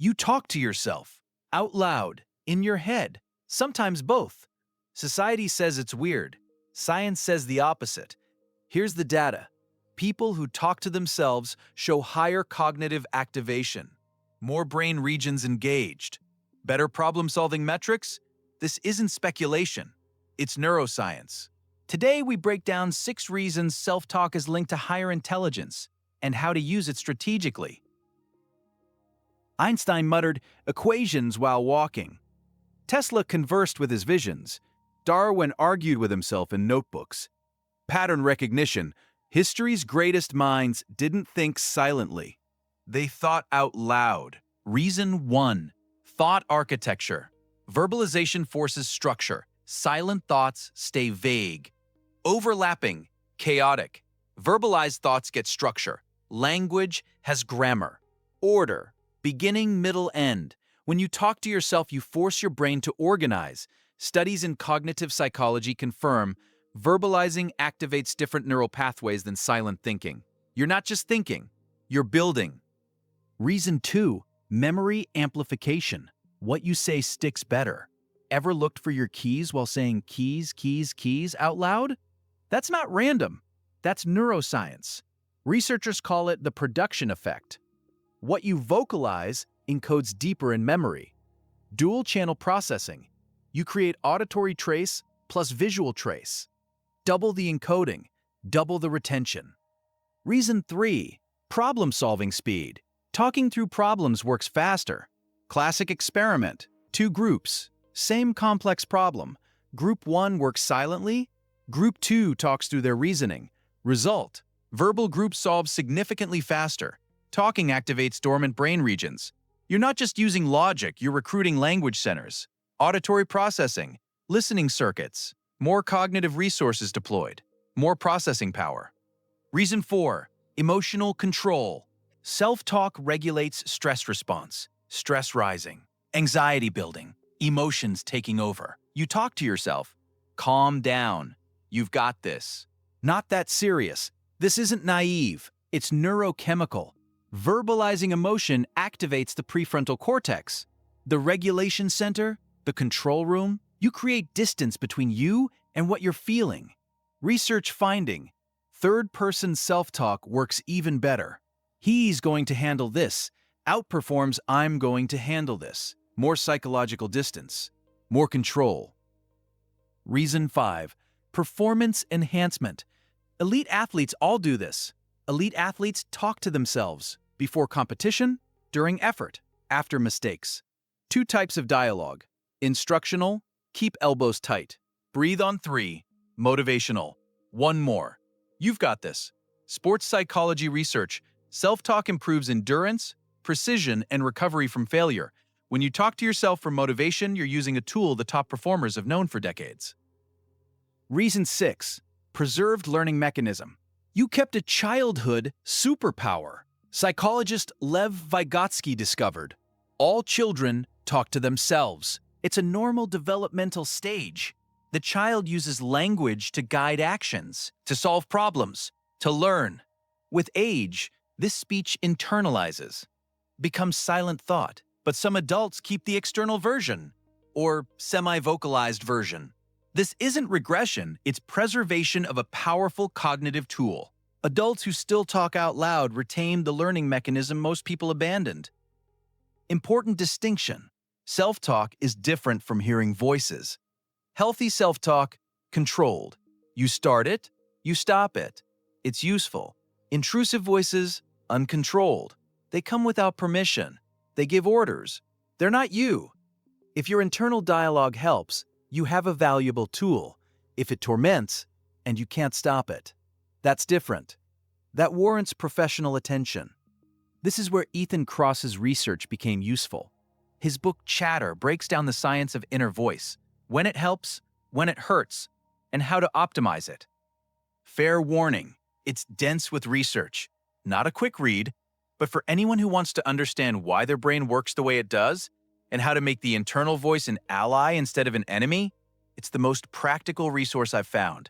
You talk to yourself, out loud, in your head, sometimes both. Society says it's weird. Science says the opposite. Here's the data. People who talk to themselves show higher cognitive activation, more brain regions engaged, better problem-solving metrics. This isn't speculation. It's neuroscience. Today, we break down 6 reasons self-talk is linked to higher intelligence and how to use it strategically. Einstein muttered equations while walking. Tesla conversed with his visions. Darwin argued with himself in notebooks. Pattern recognition. History's greatest minds didn't think silently. They thought out loud. Reason 1. Thought architecture. Verbalization forces structure. Silent thoughts stay vague. Overlapping. Chaotic. Verbalized thoughts get structure. Language has grammar. Order. Beginning, middle, end. When you talk to yourself, you force your brain to organize. Studies in cognitive psychology confirm verbalizing activates different neural pathways than silent thinking. You're not just thinking, you're building. Reason 2. Memory amplification. What you say sticks better. Ever looked for your keys while saying keys, keys, keys out loud? That's not random. That's neuroscience. Researchers call it the production effect. What you vocalize encodes deeper in memory. Dual-channel processing. You create auditory trace plus visual trace. Double the encoding, double the retention. Reason 3. Problem-solving speed. Talking through problems works faster. Classic experiment. 2 groups. Same complex problem. Group 1 works silently. Group 2 talks through their reasoning. Result. Verbal group solves significantly faster. Talking activates dormant brain regions. You're not just using logic, you're recruiting language centers. Auditory processing. Listening circuits. More cognitive resources deployed. More processing power. Reason 4. Emotional control. Self-talk regulates stress response. Stress rising. Anxiety building. Emotions taking over. You talk to yourself. Calm down. You've got this. Not that serious. This isn't naive. It's neurochemical. Verbalizing emotion activates the prefrontal cortex. The regulation center, the control room. You create distance between you and what you're feeling. Research finding. Third-person self-talk works even better. He's going to handle this. Outperforms I'm going to handle this. More psychological distance. More control. Reason 5. Performance enhancement. Elite athletes all do this. Elite athletes talk to themselves before competition, during effort, after mistakes. 2 types of dialogue. Instructional, keep elbows tight. Breathe on 3. Motivational. 1 more. You've got this. Sports psychology research. Self-talk improves endurance, precision, and recovery from failure. When you talk to yourself for motivation, you're using a tool the top performers have known for decades. Reason 6. Preserved learning mechanism. You kept a childhood superpower. Psychologist Lev Vygotsky discovered. All children talk to themselves. It's a normal developmental stage. The child uses language to guide actions, to solve problems, to learn. With age, this speech internalizes, becomes silent thought, but some adults keep the external version, or semi-vocalized version. This isn't regression, it's preservation of a powerful cognitive tool. Adults who still talk out loud retain the learning mechanism most people abandoned. Important distinction. Self-talk is different from hearing voices. Healthy self-talk, controlled. You start it, you stop it. It's useful. Intrusive voices, uncontrolled. They come without permission. They give orders. They're not you. If your internal dialogue helps, you have a valuable tool. If it torments, and you can't stop it, that's different. That warrants professional attention. This is where Ethan Kross's research became useful. His book Chatter breaks down the science of inner voice, when it helps, when it hurts, and how to optimize it. Fair warning, it's dense with research. Not a quick read, but for anyone who wants to understand why their brain works the way it does, and how to make the internal voice an ally instead of an enemy, it's the most practical resource I've found.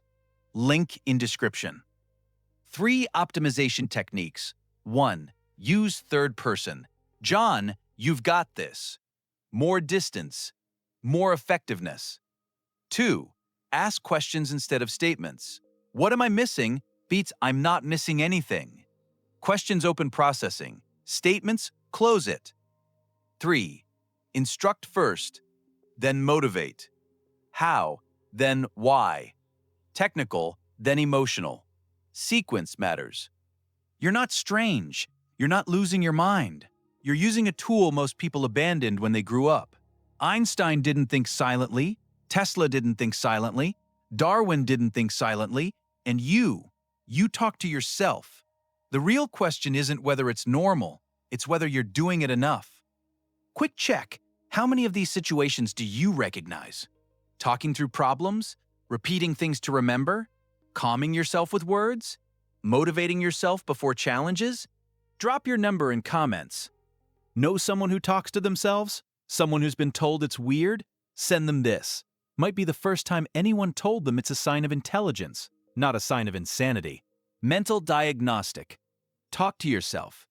Link in description. 3 optimization techniques. 1. Use third person. John, You've got this. More distance. More effectiveness. 2. Ask questions instead of statements. What am I missing beats I'm not missing anything. Questions open processing. Statements close it. 3. Instruct first, then motivate. How, then why. Technical, then emotional. Sequence matters. You're not strange. You're not losing your mind. You're using a tool most people abandoned when they grew up. Einstein didn't think silently. Tesla didn't think silently. Darwin didn't think silently. And you talk to yourself. The real question isn't whether it's normal. It's whether you're doing it enough. Quick check. How many of these situations do you recognize? Talking through problems? Repeating things to remember? Calming yourself with words? Motivating yourself before challenges? Drop your number in comments. Know someone who talks to themselves? Someone who's been told it's weird? Send them this. Might be the first time anyone told them it's a sign of intelligence, not a sign of insanity. Mental diagnostic. Talk to yourself.